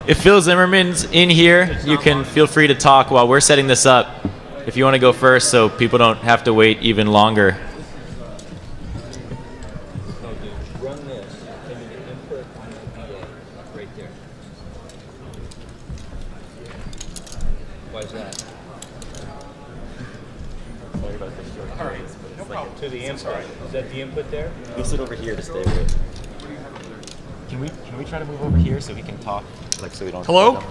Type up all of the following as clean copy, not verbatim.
If Phil Zimmerman's in here, you can feel free to talk while we're setting this up. If you want to go first so people don't have to wait even longer. Run this, and you can input on the PA right there. Why is that? Sorry about this short phrase, but it's like To the input. Is that the input there? you sit over here to stay with. Can we try to move over here so we can talk? Like so we don't. Hello?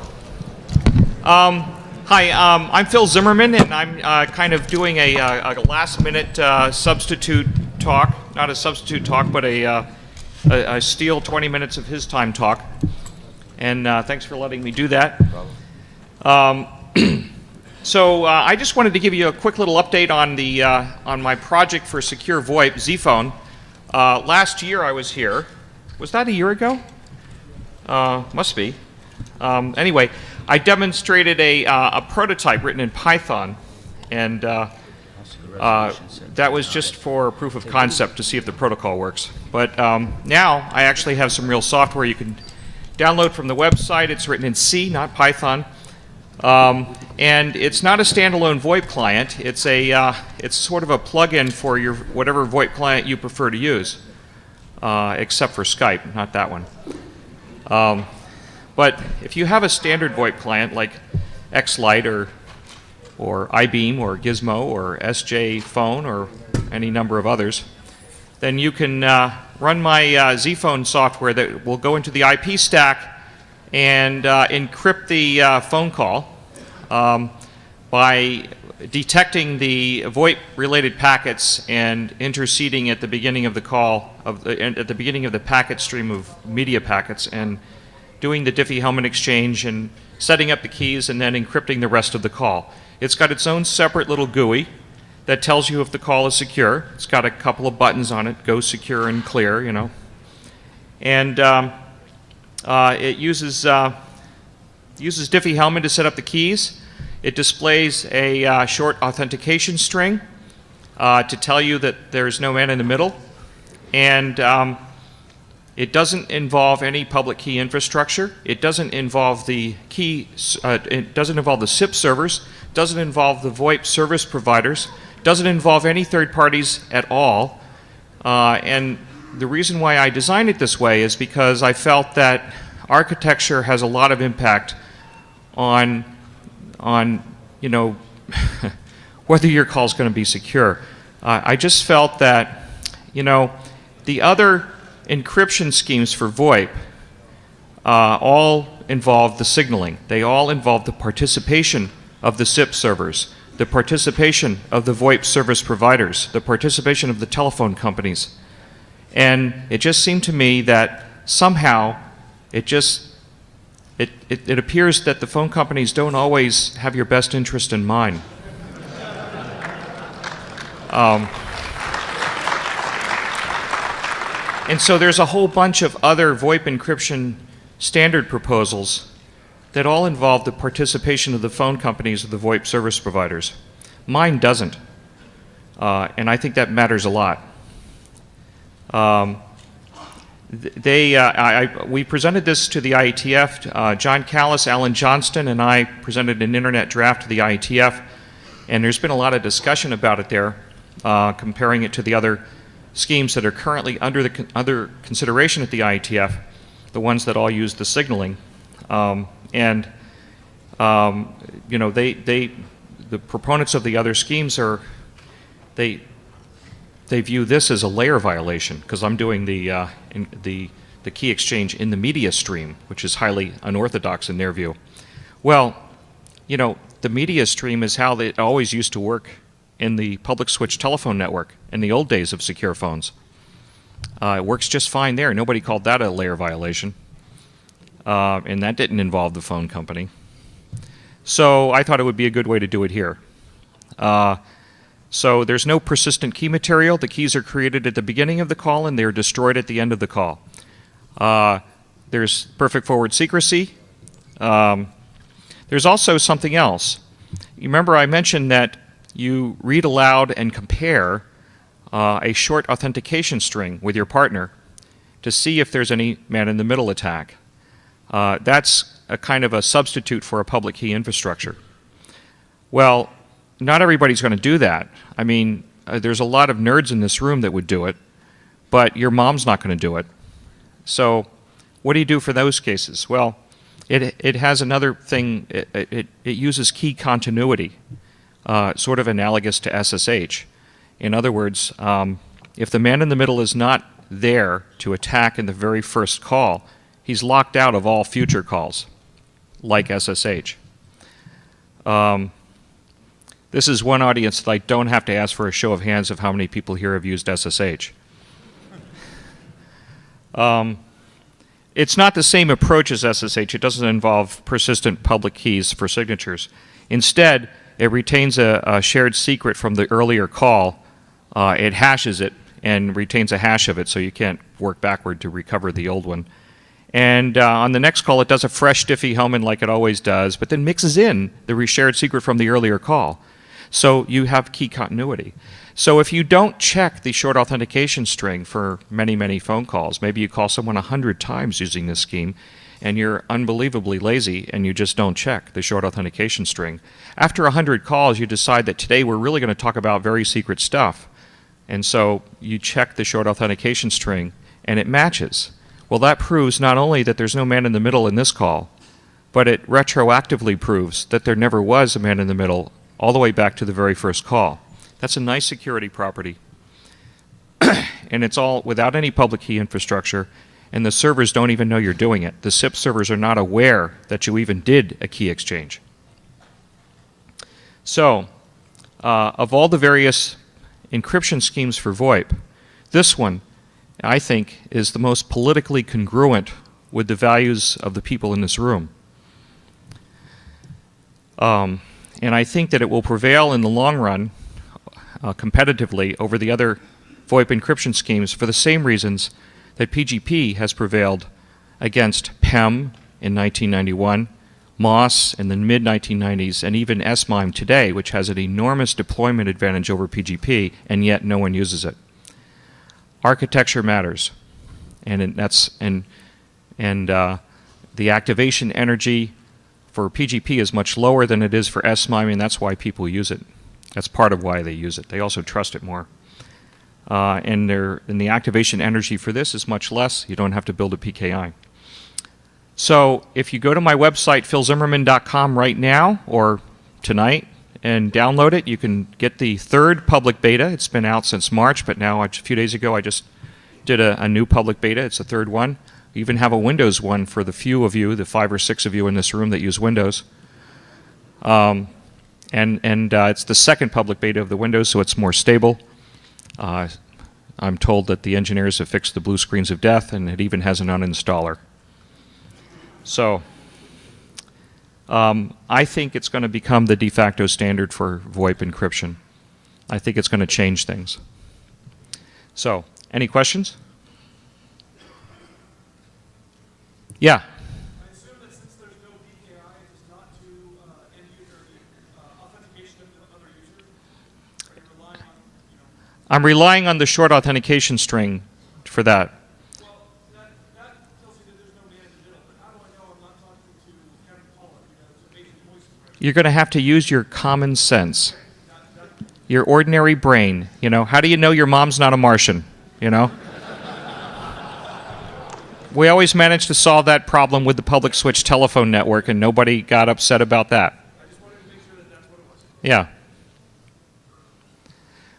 Hi, I'm Phil Zimmerman, and I'm kind of doing a last-minute substitute talk. Not a substitute talk, but a steal 20 minutes of his time talk. And thanks for letting me do that. So I just wanted to give you a quick little update on the on my project for Secure VoIP, ZPhone. Last year I was here. Was that a year ago? Must be. Anyway, I demonstrated a prototype written in Python, and that was just for proof of concept to see if the protocol works. But now I actually have some real software you can download from the website. It's written in C, not Python, and it's not a standalone VoIP client. It's sort of a plug-in for your whatever VoIP client you prefer to use, except for Skype, not that one. But if you have a standard VoIP client like XLite or iBeam or Gizmo or SJ Phone or any number of others, then you can run my ZPhone software that will go into the IP stack and encrypt the phone call by detecting the VoIP-related packets and interceding at the beginning of the call, at the beginning of the packet stream of media packets, and doing the Diffie-Hellman exchange and setting up the keys and then encrypting the rest of the call. It's got its own separate little GUI that tells you if the call is secure. It's got a couple of buttons on it, go secure and clear, you know. And it uses Diffie-Hellman to set up the keys. It displays a short authentication string to tell you that there's no man in the middle. And it doesn't involve any public key infrastructure. It doesn't involve the it doesn't involve the SIP servers. Doesn't involve the VoIP service providers. Doesn't involve any third parties at all. And the reason why I designed it this way is because I felt that architecture has a lot of impact on you know whether your call is going to be secure. I just felt that the other encryption schemes for VoIP all involve the signaling. They all involve the participation of the SIP servers, the participation of the VoIP service providers, the participation of the telephone companies. And it just seemed to me that somehow it appears that the phone companies don't always have your best interest in mind. And so there's a whole bunch of other VoIP encryption standard proposals that all involve the participation of the phone companies or the VoIP service providers. Mine doesn't, and I think that matters a lot. We presented this to the IETF. John Callis, Alan Johnston, and I presented an internet draft to the IETF, and there's been a lot of discussion about it there, comparing it to the other schemes that are currently under consideration at the IETF, the ones that all use the signaling. The proponents of the other schemes they view this as a layer violation because I'm doing the key exchange in the media stream, which is highly unorthodox in their view. Well, the media stream is how it always used to work in the public switch telephone network in the old days of secure phones. It works just fine there. Nobody called that a layer violation. And that didn't involve the phone company. So I thought it would be a good way to do it here. So there's no persistent key material. The keys are created at the beginning of the call and they're destroyed at the end of the call. There's perfect forward secrecy. There's also something else. You remember I mentioned that you read aloud and compare a short authentication string with your partner to see if there's any man-in-the-middle attack. That's a kind of a substitute for a public key infrastructure. Well, not everybody's going to do that. I mean, there's a lot of nerds in this room that would do it, but your mom's not going to do it. So what do you do for those cases? Well, it has another thing. It uses key continuity, sort of analogous to SSH. In other words, if the man in the middle is not there to attack in the very first call, he's locked out of all future calls, like SSH. This is one audience that I don't have to ask for a show of hands of how many people here have used SSH. It's not the same approach as SSH. It doesn't involve persistent public keys for signatures. Instead, it retains a shared secret from the earlier call. It hashes it and retains a hash of it, so you can't work backward to recover the old one. And on the next call, it does a fresh Diffie-Hellman like it always does, but then mixes in the shared secret from the earlier call. So you have key continuity. So if you don't check the short authentication string for many, many phone calls, maybe you call someone 100 times using this scheme, and you're unbelievably lazy and you just don't check the short authentication string. After 100 calls, you decide that today we're really going to talk about very secret stuff. And so you check the short authentication string, and it matches. Well, that proves not only that there's no man in the middle in this call, but it retroactively proves that there never was a man in the middle all the way back to the very first call. That's a nice security property. And it's all without any public key infrastructure, and the servers don't even know you're doing it. The SIP servers are not aware that you even did a key exchange. So, of all the various encryption schemes for VoIP, this one, I think, is the most politically congruent with the values of the people in this room. And I think that it will prevail in the long run competitively over the other VoIP encryption schemes for the same reasons that PGP has prevailed against PEM in 1991, MOS in the mid-1990s, and even SMIME today, which has an enormous deployment advantage over PGP, and yet no one uses it. Architecture matters, and the activation energy for PGP is much lower than it is for SMIME, and that's why people use it. That's part of why they use it. They also trust it more. And the activation energy for this is much less. You don't have to build a PKI. So if you go to my website, philzimmermann.com right now or tonight and download it, you can get the third public beta. It's been out since March, but now a few days ago I just did a new public beta. It's the third one. We even have a Windows one for the few of you, the 5 or 6 of you in this room that use Windows. And it's the second public beta of the Windows, so it's more stable. I'm told that the engineers have fixed the blue screens of death, and it even has an uninstaller. So I think it's going to become the de facto standard for VoIP encryption. I think it's going to change things. So, any questions? Yeah. I assume that since there's no PKI, it does not do end user authentication of other users. Are you relying on, I'm relying on the short authentication string for that. Well, that tells you that there's no man in the middle. But how do I know I'm not talking to Kevin Pollard? It's a basic voice impression. You're going to have to use your common sense, your ordinary brain. You know, how do you know your mom's not a Martian? You know. We always managed to solve that problem with the public switch telephone network, and nobody got upset about that. I just wanted to make sure that that's what it was. Yeah.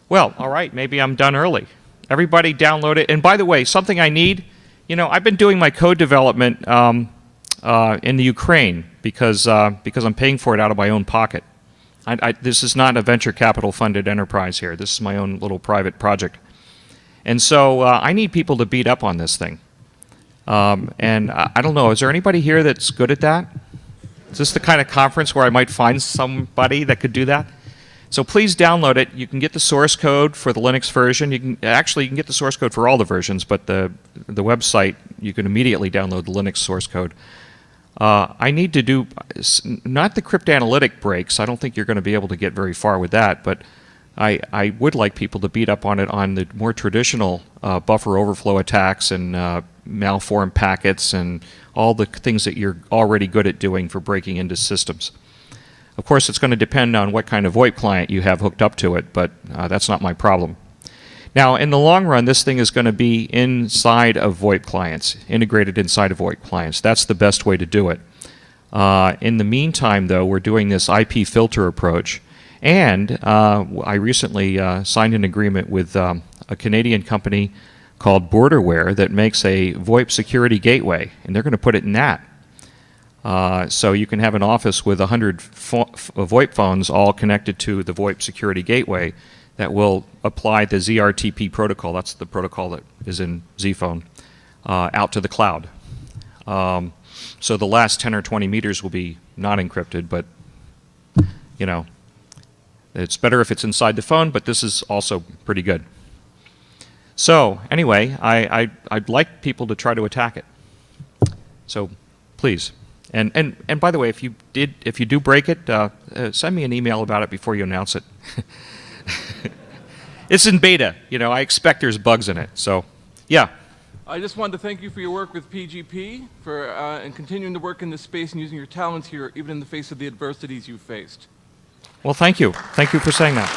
Well, all right, maybe I'm done early. Everybody download it. And by the way, something I need, you know, I've been doing my code development in the Ukraine because I'm paying for it out of my own pocket. This is not a venture capital funded enterprise here. This is my own little private project. And so I need people to beat up on this thing. And I don't know, is there anybody here that's good at that? Is this the kind of conference where I might find somebody that could do that? So please download it. You can get the source code for the Linux version. You can get the source code for all the versions, but the website, you can immediately download the Linux source code. I need to do, not the cryptanalytic breaks. I don't think you're going to be able to get very far with that, but I would like people to beat up on it on the more traditional buffer overflow attacks and malformed packets and all the things that you're already good at doing for breaking into systems. Of course, it's going to depend on what kind of VoIP client you have hooked up to it, but that's not my problem. Now, in the long run, this thing is going to be inside of VoIP clients, integrated inside of VoIP clients. That's the best way to do it. In the meantime, though, we're doing this IP filter approach, and I recently signed an agreement with a Canadian company called Borderware that makes a VoIP security gateway, and they're going to put it in that. So you can have an office with 100 VoIP phones all connected to the VoIP security gateway that will apply the ZRTP protocol, that's the protocol that is in ZPhone, out to the cloud. So the last 10 or 20 meters will be not encrypted, but you know, it's better if it's inside the phone, but this is also pretty good. So anyway, I'd like people to try to attack it. So please. And by the way, if you do break it, send me an email about it before you announce it. It's in beta. You know, I expect there's bugs in it. So, yeah. I just wanted to thank you for your work with PGP, and continuing to work in this space and using your talents here, even in the face of the adversities you've faced. Well, thank you. Thank you for saying that.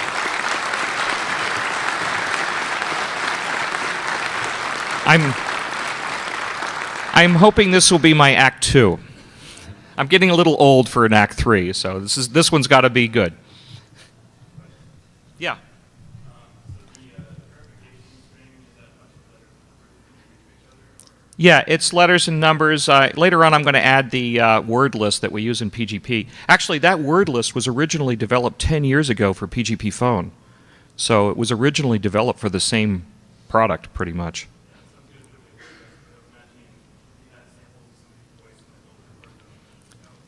I'm hoping this will be my Act 2. I'm getting a little old for an Act 3, so this one's got to be good. Yeah. Yeah, it's letters and numbers. Later on, I'm going to add the word list that we use in PGP. Actually, that word list was originally developed 10 years ago for PGP Phone. So it was originally developed for the same product, pretty much.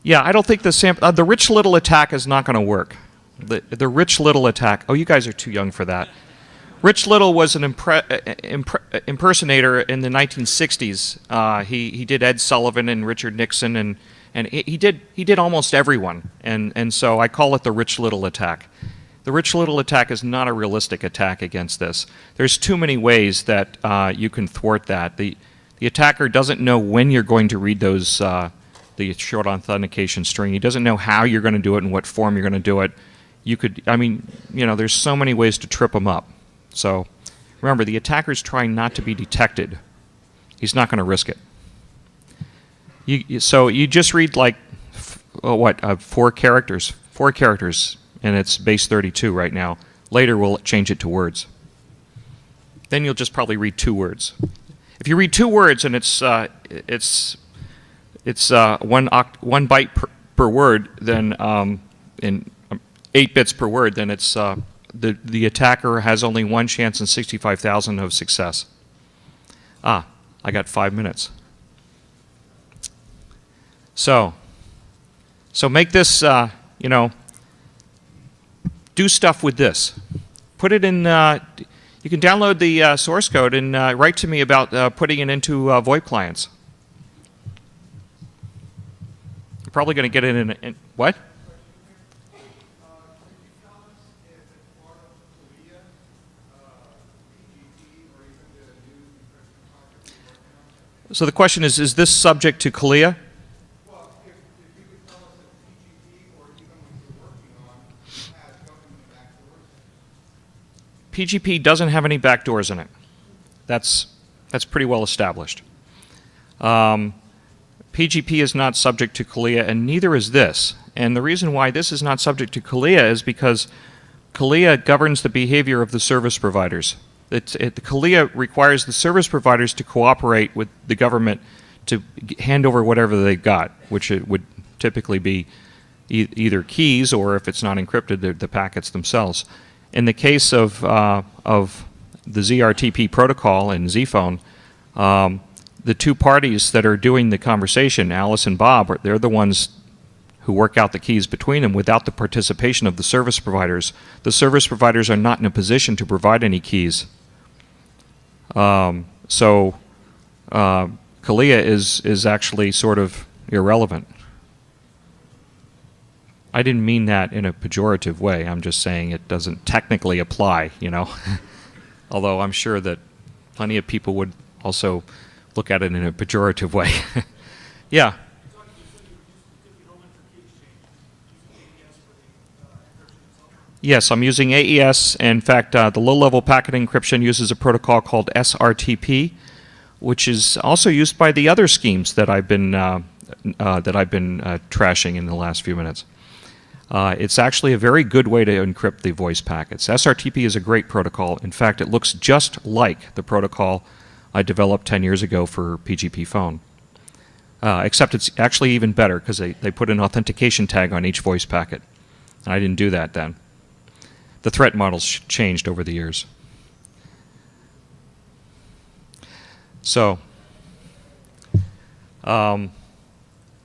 Yeah, I don't think the Rich Little attack is not going to work. The Rich Little attack. Oh, you guys are too young for that. Rich Little was an impersonator in the 1960s. He did Ed Sullivan and Richard Nixon, and he did almost everyone. And so I call it the Rich Little attack. The Rich Little attack is not a realistic attack against this. There's too many ways that you can thwart that. The attacker doesn't know when you're going to read those the short authentication string. He doesn't know how you're going to do it and what form you're going to do it. There's so many ways to trip him up. So remember, the attacker's trying not to be detected. He's not going to risk it. So you just read like, 4 characters, and it's base 32 right now. Later we'll change it to words. Then you'll just probably read 2 words. If you read 2 words and it's 1 byte per word, then in 8 bits per word, then it's the attacker has only 1 chance in 65,000 of success. I got 5 minutes. So make this, do stuff with this. Put it in. You can download the source code and write to me about putting it into VoIP clients. You're probably going to get it in what? So the question is this subject to CALIA? Well, if you could tell us that PGP or even what you're working on has government backdoors. PGP doesn't have any backdoors in it. That's pretty well established. PGP is not subject to CALIA, and neither is this. And the reason why this is not subject to CALIA is because CALIA governs the behavior of the service providers. CALIA requires the service providers to cooperate with the government to hand over whatever they've got, which it would typically be either keys or, if it's not encrypted, the packets themselves. In the case of the ZRTP protocol and ZPhone, the 2 parties that are doing the conversation, Alice and Bob, they're the ones who work out the keys between them without the participation of the service providers. The service providers are not in a position to provide any keys. So CALIA is actually sort of irrelevant. I didn't mean that in a pejorative way. I'm just saying it doesn't technically apply, you know. Although I'm sure that plenty of people would also look at it in a pejorative way. Yeah. Yes, I'm using AES. In fact, the low-level packet encryption uses a protocol called SRTP, which is also used by the other schemes that I've been trashing in the last few minutes. It's actually a very good way to encrypt the voice packets. SRTP is a great protocol. In fact, it looks just like the protocol I developed 10 years ago for PGP phone. Except it's actually even better because they put an authentication tag on each voice packet. And I didn't do that then. The threat models changed over the years. So, all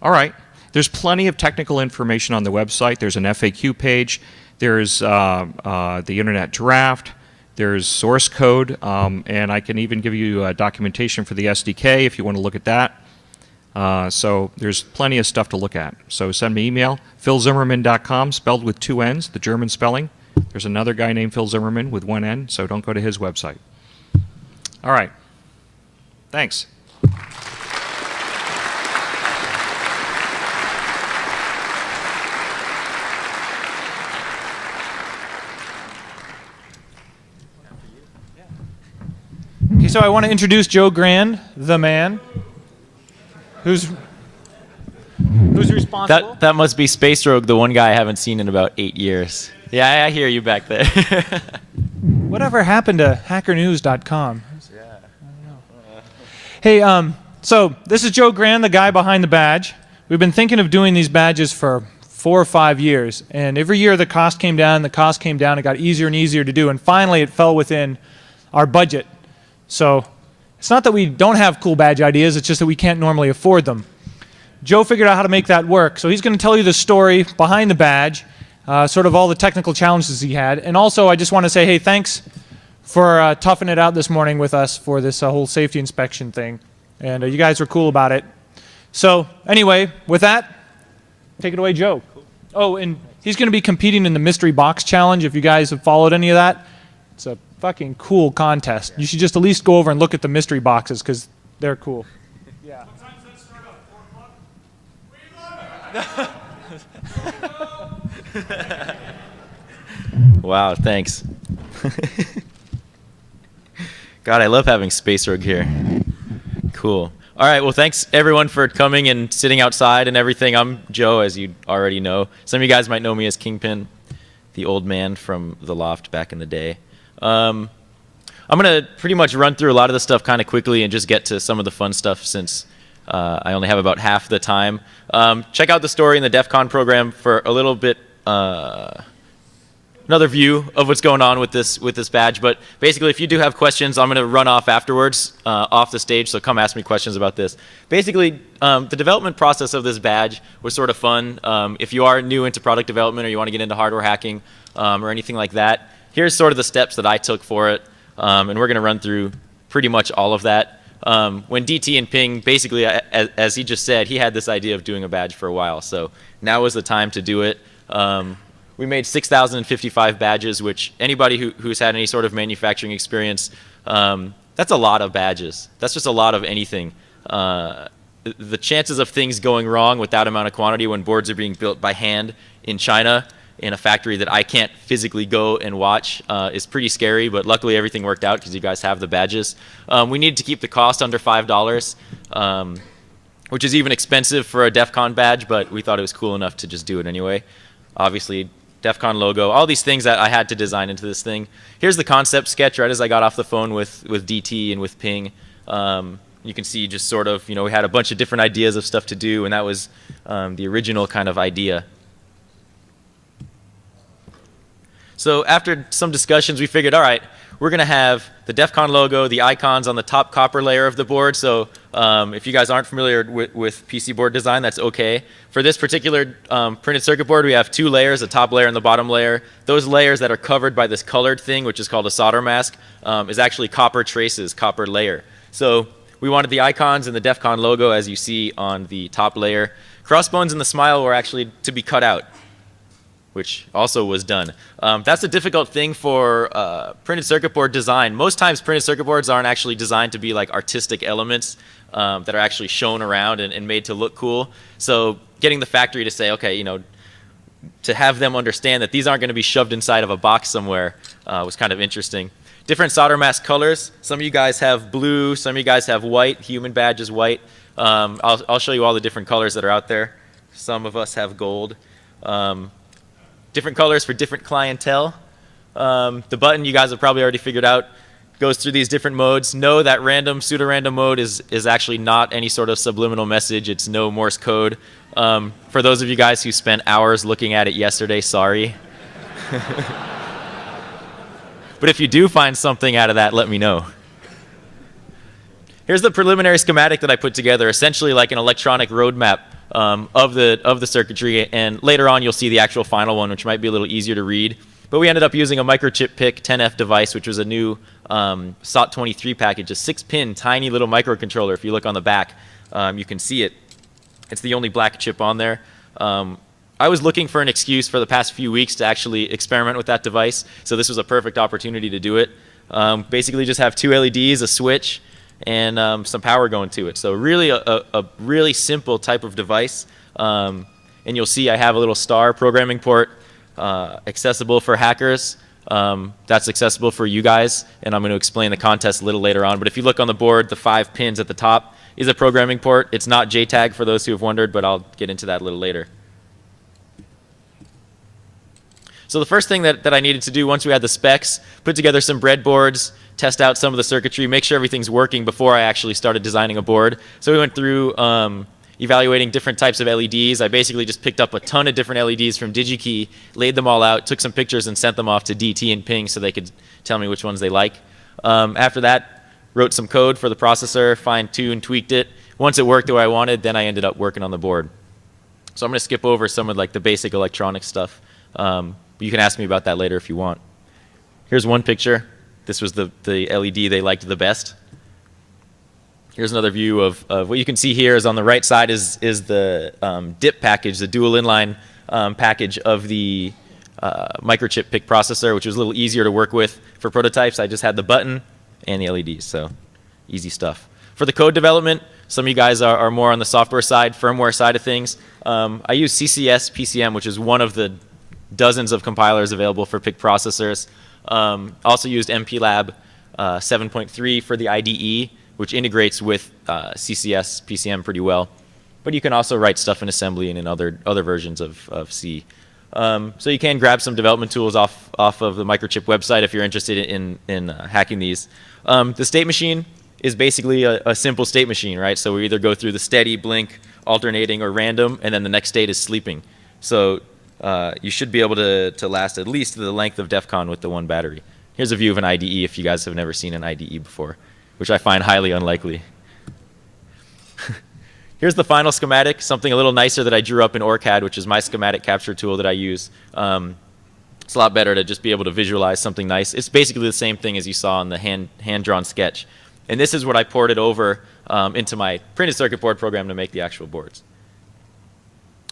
right. There's plenty of technical information on the website. There's an FAQ page. There's the Internet Draft. There's source code. And I can even give you documentation for the SDK if you want to look at that. So there's plenty of stuff to look at. So send me email, philzimmermann.com, spelled with 2 N's, the German spelling. There's another guy named Phil Zimmermann with 1 N, so don't go to his website. All right. Thanks. Okay, so I want to introduce Joe Grand, the man, who's responsible. That must be Space Rogue, the one guy I haven't seen in about 8 years. Yeah, I hear you back there. Whatever happened to hackernews.com? Yeah. I don't know. Hey, so this is Joe Grand, the guy behind the badge. We've been thinking of doing these badges for 4 or 5 years, and every year the cost came down, it got easier and easier to do, and finally it fell within our budget. So it's not that we don't have cool badge ideas, it's just that we can't normally afford them. Joe figured out how to make that work, so he's going to tell you the story behind the badge, sort of all the technical challenges he had, and also I just want to say, hey, thanks for toughing it out this morning with us for this whole safety inspection thing, and you guys were cool about it. So anyway, with that, take it away, Joe. Oh, and he's going to be competing in the Mystery Box Challenge, if you guys have followed any of that. It's a fucking cool contest. You should just at least go over and look at the mystery boxes, because they're cool. Yeah. What time does that start at? 4 o'clock? Wow, thanks. God, I love having Space Rogue here. Cool. All right, well, thanks everyone for coming and sitting outside and everything. I'm Joe, as you already know. Some of you guys might know me as Kingpin, the old man from the Loft back in the day. I'm going to pretty much run through a lot of the stuff kind of quickly and just get to some of the fun stuff since I only have about half the time. Check out the story in the DEF CON program for a little bit, another view of what's going on with this badge. But basically, if you do have questions, I'm going to run off afterwards, off the stage, so come ask me questions about this. Basically, the development process of this badge was sort of fun. If you are new into product development or you want to get into hardware hacking or anything like that, here's sort of the steps that I took for it, and we're going to run through pretty much all of that. When DT and Ping, basically, as he just said, he had this idea of doing a badge for a while, so now was the time to do it. We made 6,055 badges, which anybody who's had any sort of manufacturing experience, that's a lot of badges. That's just a lot of anything. The chances of things going wrong with that amount of quantity when boards are being built by hand in China in a factory that I can't physically go and watch is pretty scary, but luckily everything worked out because you guys have the badges. We needed to keep the cost under $5, which is even expensive for a DEF CON badge, but we thought it was cool enough to just do it anyway. Obviously, DEF CON logo, all these things that I had to design into this thing. Here's the concept sketch right as I got off the phone with DT and with Ping. You can see just sort of, we had a bunch of different ideas of stuff to do, and that was the original kind of idea. So after some discussions, we figured, all right, we're going to have the DEF CON logo, the icons on the top copper layer of the board. So if you guys aren't familiar with PC board design, that's okay. For this particular printed circuit board, we have 2 layers, the top layer and the bottom layer. Those layers that are covered by this colored thing, which is called a solder mask, is actually copper traces, copper layer. So we wanted the icons and the DEF CON logo, as you see on the top layer. Crossbones and the smile were actually to be cut out. which also was done. That's a difficult thing for printed circuit board design. Most times printed circuit boards aren't actually designed to be like artistic elements that are actually shown around and made to look cool. So getting the factory to say, okay, you know, to have them understand that these aren't going to be shoved inside of a box somewhere was kind of interesting. Different solder mask colors. Some of you guys have blue, some of you guys have white. Human badge is white. I'll show you all the different colors that are out there. Some of us have gold. Different colors for different clientele. The button, you guys have probably already figured out, goes through these different modes. Know that random, pseudo-random mode is actually not any sort of subliminal message. It's no Morse code. For those of you guys who spent hours looking at it yesterday, sorry. But if you do find something out of that, let me know. Here's the preliminary schematic that I put together, essentially like an electronic roadmap of the circuitry, and later on you'll see the actual final one, which might be a little easier to read. But we ended up using a microchip PIC 10F device, which was a new SOT23 package, a 6-pin tiny little microcontroller. If you look on the back, you can see it. It's the only black chip on there. I was looking for an excuse for the past few weeks to actually experiment with that device, so this was a perfect opportunity to do it. Basically just have 2 LEDs, a switch, and some power going to it. So really a really simple type of device. And you'll see I have a little star programming port, accessible for hackers. That's accessible for you guys, and I'm going to explain the contest a little later on. But if you look on the board, the 5 pins at the top is a programming port. It's not JTAG for those who have wondered, but I'll get into that a little later. So the first thing that I needed to do once we had the specs, put together some breadboards, test out some of the circuitry, make sure everything's working before I actually started designing a board. So we went through evaluating different types of LEDs. I basically just picked up a ton of different LEDs from DigiKey, laid them all out, took some pictures and sent them off to DT and Ping so they could tell me which ones they like. After that, wrote some code for the processor, fine-tuned, tweaked it. Once it worked the way I wanted, then I ended up working on the board. So I'm going to skip over some of like the basic electronic stuff. But you can ask me about that later if you want. Here's one picture. This was the LED they liked the best. Here's another view of what you can see here is on the right side is the DIP package, the dual inline package of the microchip PIC processor, which was a little easier to work with. For prototypes, I just had the button and the LEDs, so easy stuff. For the code development, some of you guys are more on the software side, firmware side of things. I use CCS PCM, which is one of the dozens of compilers available for PIC processors. Also used MPLAB 7.3 for the IDE, which integrates with CCS PCM pretty well. But you can also write stuff in assembly and in other versions of C. So you can grab some development tools off of the Microchip website if you're interested in hacking these. The state machine is basically a simple state machine, right? So we either go through the steady, blink, alternating, or random, and then the next state is sleeping. So you should be able to last at least the length of DEF CON with the one battery. Here's a view of an IDE if you guys have never seen an IDE before, which I find highly unlikely. Here's the final schematic, something a little nicer that I drew up in OrCAD, which is my schematic capture tool that I use. It's a lot better to just be able to visualize something nice. It's basically the same thing as you saw in the hand-drawn sketch. And this is what I ported over into my printed circuit board program to make the actual boards.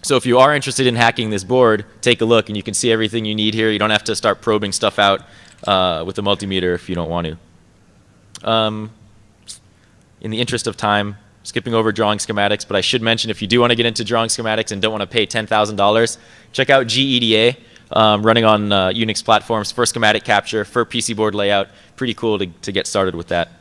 So if you are interested in hacking this board, take a look and you can see everything you need here. You don't have to start probing stuff out with the multimeter if you don't want to. In the interest of time, skipping over drawing schematics, but I should mention if you do want to get into drawing schematics and don't want to pay $10,000, check out GEDA, running on Unix platforms for schematic capture, for PC board layout. Pretty cool to get started with that.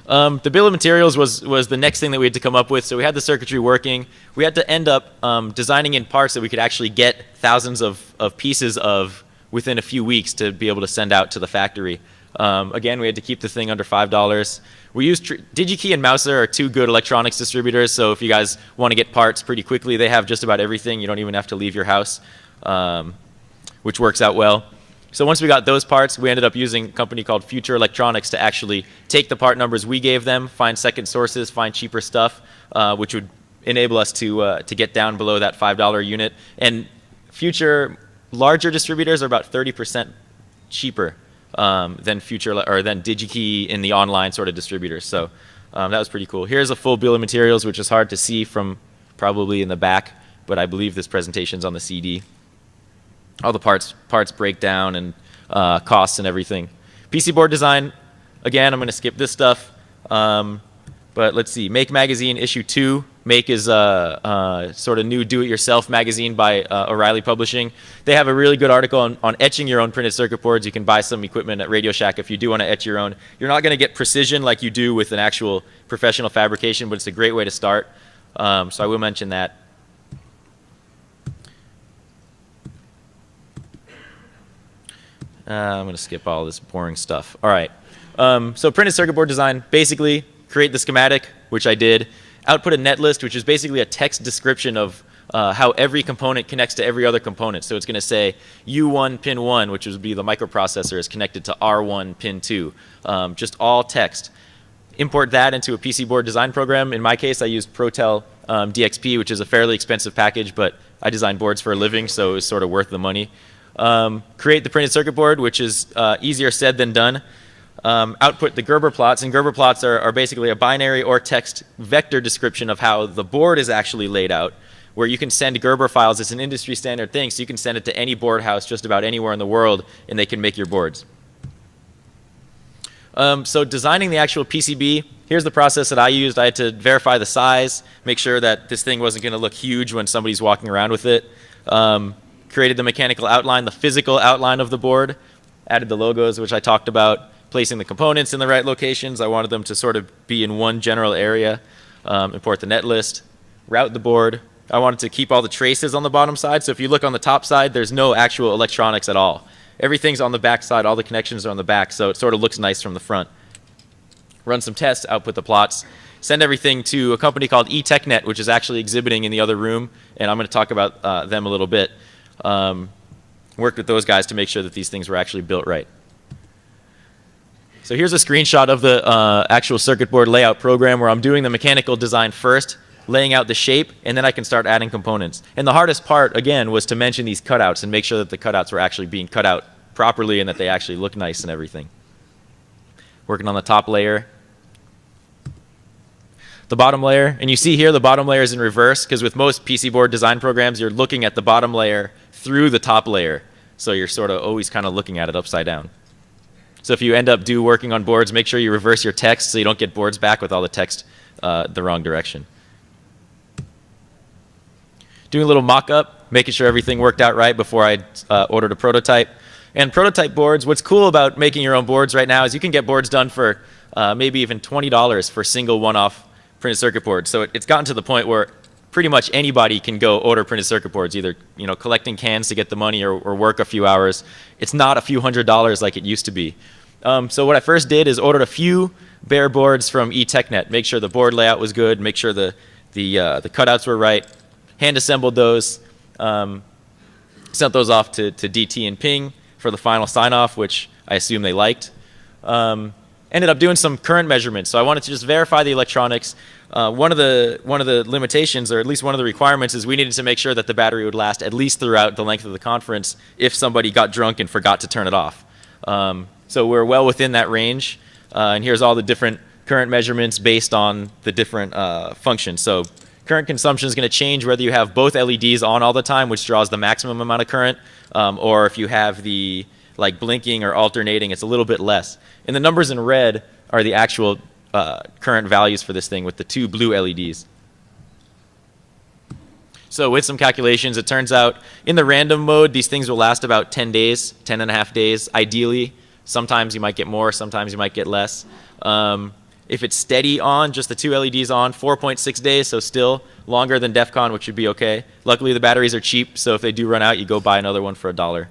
The bill of materials was the next thing that we had to come up with. So we had the circuitry working. We had to end up designing in parts that we could actually get thousands of pieces of within a few weeks to be able to send out to the factory. Again, we had to keep the thing under $5. We used DigiKey and Mouser are two good electronics distributors, so if you guys want to get parts pretty quickly, they have just about everything. You don't even have to leave your house, which works out well. So once we got those parts, we ended up using a company called Future Electronics to actually take the part numbers we gave them, find second sources, find cheaper stuff, which would enable us to get down below that $5 unit. And Future larger distributors are about 30% cheaper than DigiKey in the online sort of distributors. So that was pretty cool. Here's a full bill of materials, which is hard to see from probably in the back, but I believe this presentation's on the CD. All the parts breakdown and costs and everything. PC board design, again, I'm going to skip this stuff. But let's see, Make Magazine issue 2. Make is a sort of new do-it-yourself magazine by O'Reilly Publishing. They have a really good article on etching your own printed circuit boards. You can buy some equipment at Radio Shack if you do want to etch your own. You're not going to get precision like you do with an actual professional fabrication, but it's a great way to start. So I will mention that. I'm going to skip all this boring stuff. All right. So printed circuit board design, basically create the schematic, which I did. Output a netlist, which is basically a text description of how every component connects to every other component. So it's going to say U1 pin 1, which would be the microprocessor, is connected to R1 pin 2. Just all text. Import that into a PC board design program. In my case, I used Protel DXP, which is a fairly expensive package, but I design boards for a living, so it was sort of worth the money. Create the printed circuit board, which is easier said than done. Output the Gerber plots, and Gerber plots are basically a binary or text vector description of how the board is actually laid out, where you can send Gerber files. It's an industry standard thing, so you can send it to any board house just about anywhere in the world, and they can make your boards. So designing the actual PCB, here's the process that I used. I had to verify the size, make sure that this thing wasn't going to look huge when somebody's walking around with it. Created the mechanical outline, the physical outline of the board, added the logos, which I talked about, placing the components in the right locations. I wanted them to sort of be in one general area. Import the netlist, route the board. I wanted to keep all the traces on the bottom side. So if you look on the top side, there's no actual electronics at all. Everything's on the back side. All the connections are on the back, so it sort of looks nice from the front. Run some tests, output the plots. Send everything to a company called eTechNet, which is actually exhibiting in the other room, and I'm going to talk about them a little bit. Worked with those guys to make sure that these things were actually built right. So here's a screenshot of the actual circuit board layout program where I'm doing the mechanical design first, laying out the shape, and then I can start adding components. And the hardest part, again, was to mention these cutouts and make sure that the cutouts were actually being cut out properly and that they actually look nice and everything. Working on the top layer. The bottom layer, and you see here the bottom layer is in reverse, because with most PC board design programs, you're looking at the bottom layer through the top layer. So you're sort of always kind of looking at it upside down. So if you end up working on boards, make sure you reverse your text so you don't get boards back with all the text the wrong direction. Doing a little mock-up, making sure everything worked out right before I ordered a prototype. And prototype boards, what's cool about making your own boards right now is you can get boards done for maybe even $20 for single one-off printed circuit boards. So it's gotten to the point where pretty much anybody can go order printed circuit boards, either collecting cans to get the money or work a few hours. It's not a few $100s like it used to be. So what I first did is ordered a few bare boards from eTechNet, make sure the board layout was good, make sure the cutouts were right, hand assembled those, sent those off to DT and Ping for the final sign-off, which I assume they liked. Ended up doing some current measurements, so I wanted to just verify the electronics. One of the limitations, or at least one of the requirements, is we needed to make sure that the battery would last at least throughout the length of the conference if somebody got drunk and forgot to turn it off. So we're well within that range, and here's all the different current measurements based on the different functions. So current consumption is going to change whether you have both LEDs on all the time, which draws the maximum amount of current, or if you have the blinking or alternating, it's a little bit less. And the numbers in red are the actual current values for this thing with the two blue LEDs. So with some calculations, it turns out in the random mode, these things will last about 10 days, 10 and a half days, ideally. Sometimes you might get more, sometimes you might get less. If it's steady on, just the two LEDs on, 4.6 days, so still longer than DEF CON, which would be okay. Luckily, the batteries are cheap, so if they do run out, you go buy another one for $1.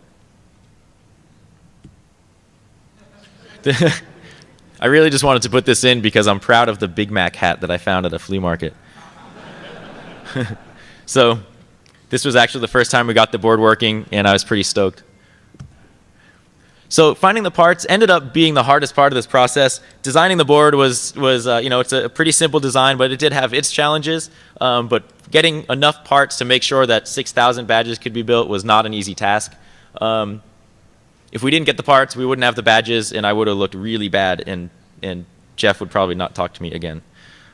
I really just wanted to put this in because I'm proud of the Big Mac hat that I found at a flea market. So this was actually the first time we got the board working, and I was pretty stoked. So finding the parts ended up being the hardest part of this process. Designing the board was it's a pretty simple design, but it did have its challenges. But getting enough parts to make sure that 6,000 badges could be built was not an easy task. If we didn't get the parts, we wouldn't have the badges, and I would have looked really bad, and Jeff would probably not talk to me again.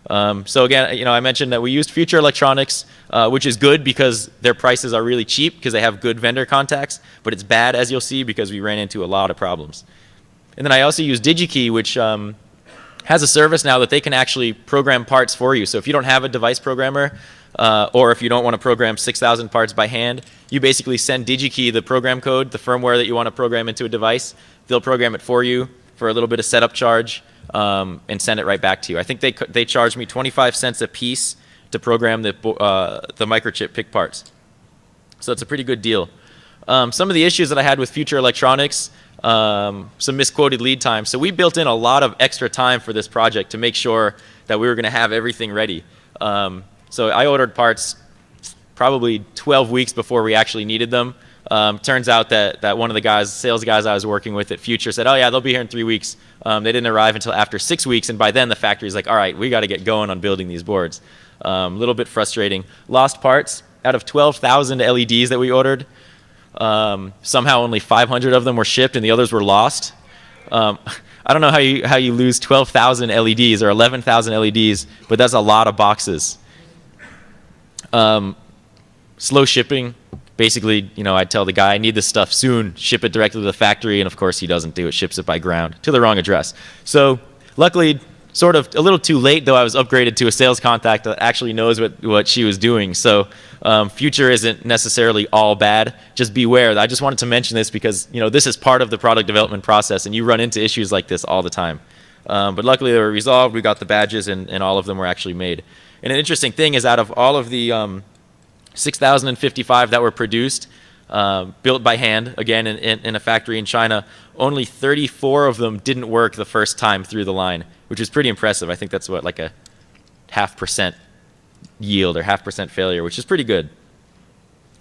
So again, I mentioned that we used Future Electronics, which is good because their prices are really cheap because they have good vendor contacts, but it's bad, as you'll see, because we ran into a lot of problems. And then I also use DigiKey, which has a service now that they can actually program parts for you. So if you don't have a device programmer, or if you don't want to program 6,000 parts by hand, you basically send DigiKey the program code, the firmware that you want to program into a device. They'll program it for you for a little bit of setup charge, and send it right back to you. I think they charged me 25 cents a piece to program the microchip PIC parts. So it's a pretty good deal. Some of the issues that I had with Future Electronics, some misquoted lead time. So we built in a lot of extra time for this project to make sure that we were going to have everything ready. So I ordered parts probably 12 weeks before we actually needed them. Turns out that one of the sales guys I was working with at Future said, oh yeah, they'll be here in 3 weeks. They didn't arrive until after 6 weeks, and by then the factory's like, all right, we got to get going on building these boards. A little bit frustrating. Lost parts. Out of 12,000 LEDs that we ordered, somehow only 500 of them were shipped and the others were lost. I don't know how you lose 12,000 LEDs or 11,000 LEDs, but that's a lot of boxes. Slow shipping. Basically, I'd tell the guy, I need this stuff soon, ship it directly to the factory, and of course he doesn't do it, ships it by ground to the wrong address. So luckily, sort of a little too late, though, I was upgraded to a sales contact that actually knows what she was doing. So Future isn't necessarily all bad. Just beware. I just wanted to mention this because this is part of the product development process, and you run into issues like this all the time. But luckily they were resolved. We got the badges, and all of them were actually made. And an interesting thing is, out of all of the 6,055 that were produced, built by hand, again in a factory in China, only 34 of them didn't work the first time through the line, which is pretty impressive. I think that's like a 0.5% yield or 0.5% failure, which is pretty good.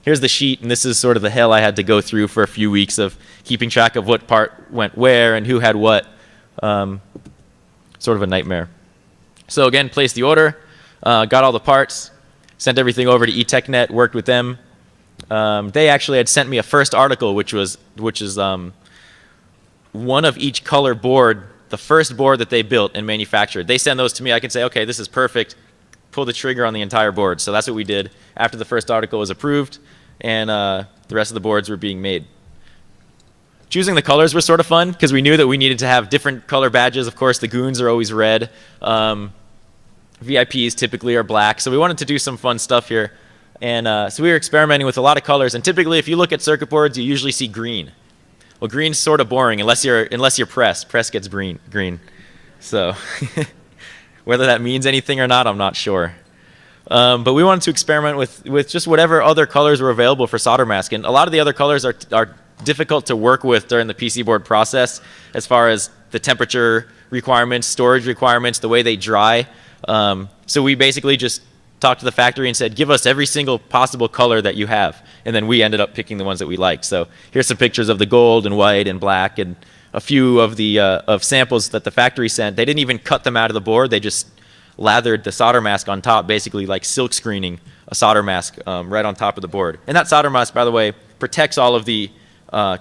Here's the sheet, and this is sort of the hell I had to go through for a few weeks of keeping track of what part went where and who had what. Sort of a nightmare. So again, placed the order, got all the parts, sent everything over to eTechNet, worked with them. They actually had sent me a first article, which is one of each color board, the first board that they built and manufactured. They send those to me. I can say, okay, this is perfect. Pull the trigger on the entire board. So that's what we did after the first article was approved, and the rest of the boards were being made. Choosing the colors was sort of fun because we knew that we needed to have different color badges. Of course, the goons are always red. VIPs typically are black. So we wanted to do some fun stuff here. And so we were experimenting with a lot of colors. And typically, if you look at circuit boards, you usually see green. Well, green's sort of boring unless you're press. Press gets green. So whether that means anything or not, I'm not sure. But we wanted to experiment with just whatever other colors were available for solder mask. And a lot of the other colors are difficult to work with during the PC board process as far as the temperature requirements, storage requirements, the way they dry. So we basically just talked to the factory and said, give us every single possible color that you have. And then we ended up picking the ones that we liked. So here's some pictures of the gold and white and black and a few of the of samples that the factory sent. They didn't even cut them out of the board. They just lathered the solder mask on top, basically like silk screening a solder mask right on top of the board. And that solder mask, by the way, protects all of the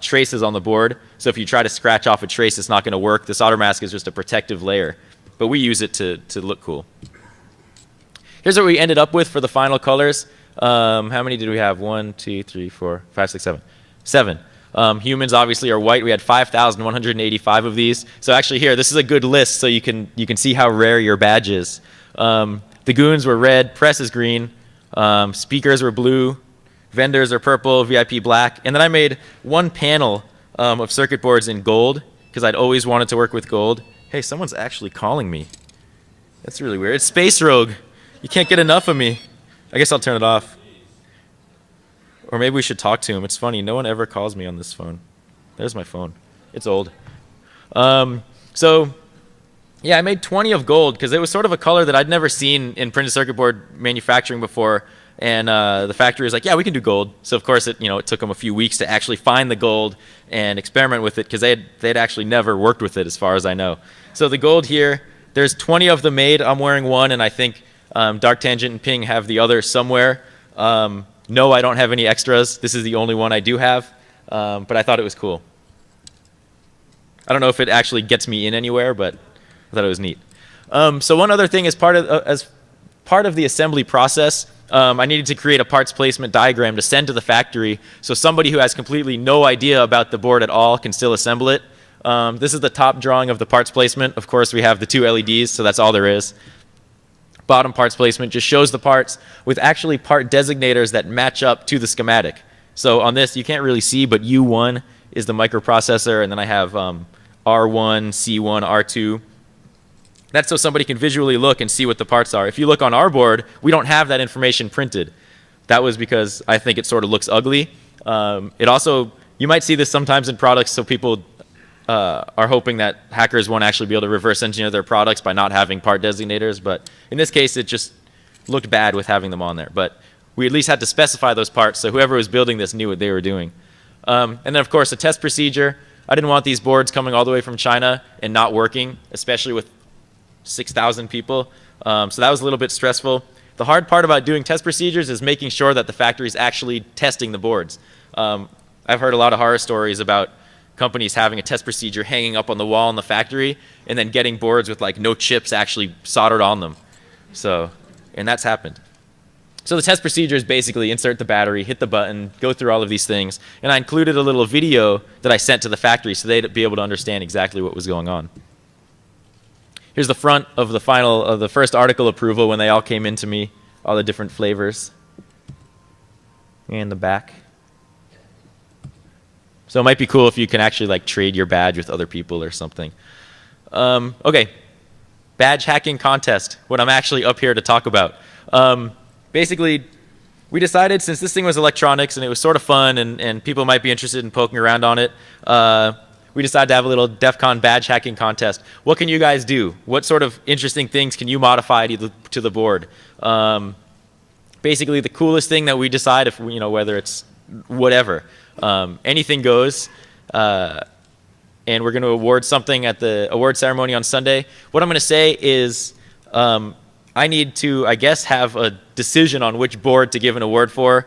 traces on the board. So if you try to scratch off a trace, it's not going to work. The solder mask is just a protective layer. But we use it to look cool. Here's what we ended up with for the final colors. How many did we have? 1, 2, 3, 4, 5, 6, 7. 7. Humans obviously are white. We had 5,185 of these. So actually here, this is a good list so you can see how rare your badge is. The goons were red, press is green, speakers were blue, vendors are purple, VIP black. And then I made one panel of circuit boards in gold because I'd always wanted to work with gold. Hey, someone's actually calling me. That's really weird. It's Space Rogue. You can't get enough of me. I guess I'll turn it off. Or maybe we should talk to him. It's funny. No one ever calls me on this phone. There's my phone. It's old. So, yeah, I made 20 of gold because it was sort of a color that I'd never seen in printed circuit board manufacturing before. And the factory was like, yeah, we can do gold. So, of course, it took them a few weeks to actually find the gold and experiment with it because they'd actually never worked with it as far as I know. So the gold here, there's 20 of them made. I'm wearing one, and I think Dark Tangent and Ping have the other somewhere. No, I don't have any extras. This is the only one I do have, but I thought it was cool. I don't know if it actually gets me in anywhere, but I thought it was neat. So one other thing as part of the assembly process, I needed to create a parts placement diagram to send to the factory so somebody who has completely no idea about the board at all can still assemble it. This is the top drawing of the parts placement. Of course, we have the 2 LEDs, so that's all there is. Bottom parts placement just shows the parts with actually part designators that match up to the schematic. So on this, you can't really see, but U1 is the microprocessor, and then I have R1, C1, R2. That's so somebody can visually look and see what the parts are. If you look on our board, we don't have that information printed. That was because I think it sort of looks ugly. It also, you might see this sometimes in products, so people are hoping that hackers won't actually be able to reverse engineer their products by not having part designators. But in this case, it just looked bad with having them on there. But we at least had to specify those parts so whoever was building this knew what they were doing. And then, of course, a test procedure. I didn't want these boards coming all the way from China and not working, especially with 6,000 people. So that was a little bit stressful. The hard part about doing test procedures is making sure that the factory is actually testing the boards. I've heard a lot of horror stories about companies having a test procedure hanging up on the wall in the factory and then getting boards with like no chips actually soldered on them. So, and that's happened. So the test procedure is basically insert the battery, hit the button, go through all of these things. And I included a little video that I sent to the factory so they'd be able to understand exactly what was going on. Here's the front of the first article approval when they all came into me, all the different flavors. And the back. So it might be cool if you can actually like trade your badge with other people or something. Okay, badge hacking contest, what I'm actually up here to talk about. Basically, we decided since this thing was electronics and it was sort of fun and people might be interested in poking around on it, we decided to have a little DEF CON badge hacking contest. What can you guys do? What sort of interesting things can you modify to the board? Basically, the coolest thing that we decide, if you know, whether it's whatever, anything goes. And we're going to award something at the award ceremony on Sunday. What I'm going to say is I need to, I guess, have a decision on which board to give an award for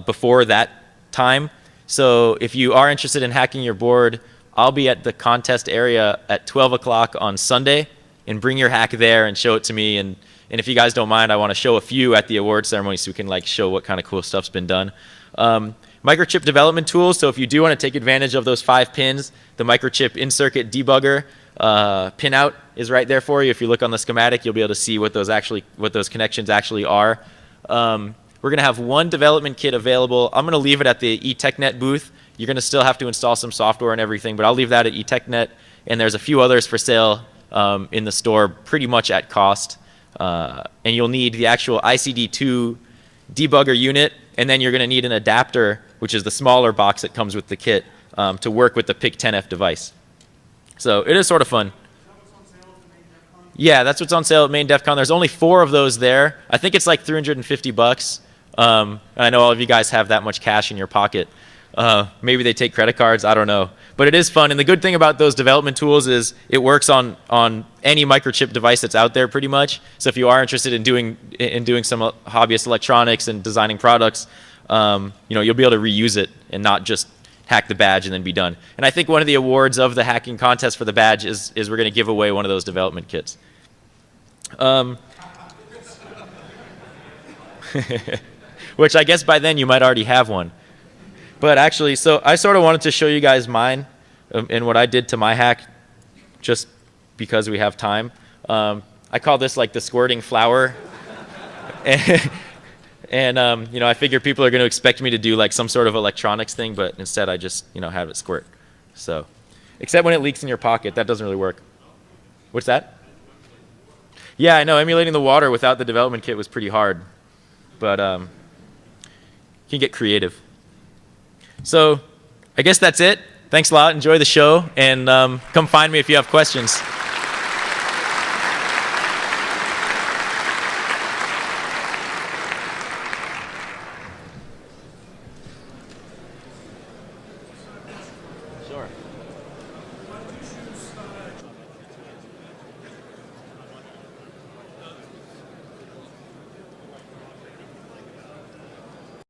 before that time. So if you are interested in hacking your board, I'll be at the contest area at 12 o'clock on Sunday, and bring your hack there and show it to me. And if you guys don't mind, I want to show a few at the award ceremony so we can like show what kind of cool stuff's been done. Microchip development tools. So if you do want to take advantage of those 5 pins, the microchip in-circuit debugger pinout is right there for you. If you look on the schematic, you'll be able to see what those connections actually are. We're going to have 1 development kit available. I'm going to leave it at the eTechNet booth. You're going to still have to install some software and everything, but I'll leave that at eTechNet. And there's a few others for sale in the store, pretty much at cost. And you'll need the actual ICD2 debugger unit, and then you're going to need an adapter, which is the smaller box that comes with the kit, to work with the PIC-10F device. So it is sort of fun. Yeah, that's what's on sale at main DEF CON. There's only 4 of those there. I think it's like $350. I know all of you guys have that much cash in your pocket. Maybe they take credit cards, I don't know. But it is fun, and the good thing about those development tools is it works on any microchip device that's out there pretty much. So if you are interested in doing some hobbyist electronics and designing products, you'll be able to reuse it and not just hack the badge and then be done. And I think one of the awards of the hacking contest for the badge is we're going to give away one of those development kits. Which I guess by then you might already have one. But actually, so I sort of wanted to show you guys mine and what I did to my hack just because we have time. I call this like the squirting flower. And I figure people are going to expect me to do like some sort of electronics thing, but instead I just, have it squirt. So, except when it leaks in your pocket, that doesn't really work. What's that? Yeah, I know, emulating the water without the development kit was pretty hard. But you can get creative. So I guess that's it. Thanks a lot. Enjoy the show. And come find me if you have questions.